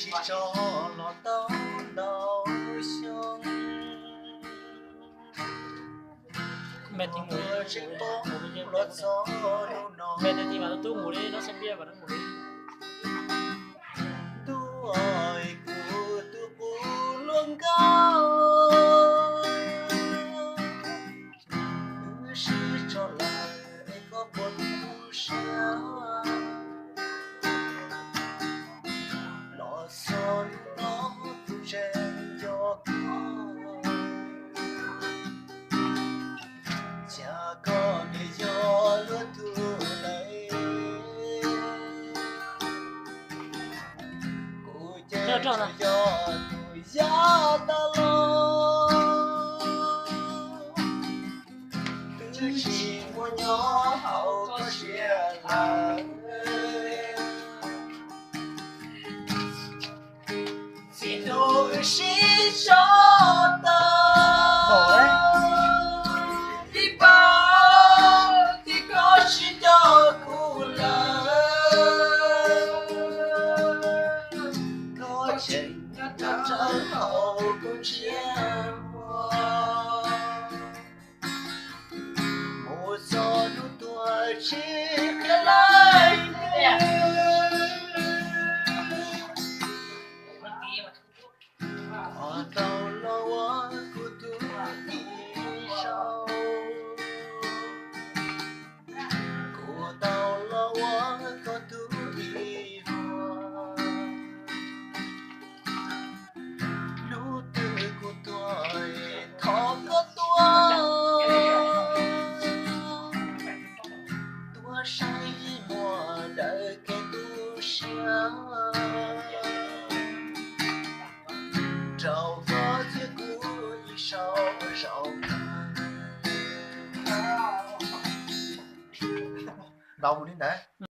是做落到老乡。mẹ thì ngủ Mưa trên bóng ngủ lót gió đâu nó. mẹ thì mà tôi ngủ đi nó xem bia và nó ngủ đi Tuổi của tôi bu luôn cao. Cứ sự cho lại có một phút sáng. Lọ son nó tu trên cho con. Cha con để cho luôn thu lấy. Cô chơi cho tôi giá ta lo. Cứ chỉ một nhỏ hậu có chuyện là thì tôi sẽ cho ta. Khổ đấy. Đi bao thì có chỉ cho cô là có chuyện ta trở hậu cũng chia hoa. Một gió nụ tuổi chỉ khẽ lại còn tàu lâu của tôi đi sau. Của tàu lâu có tôi đi hoa. Lũ tươi của tôi khó có tua say mùa đợi cái tu sáng. Trâu có chiếc cũ đi sau rộng. Đâu đi nè.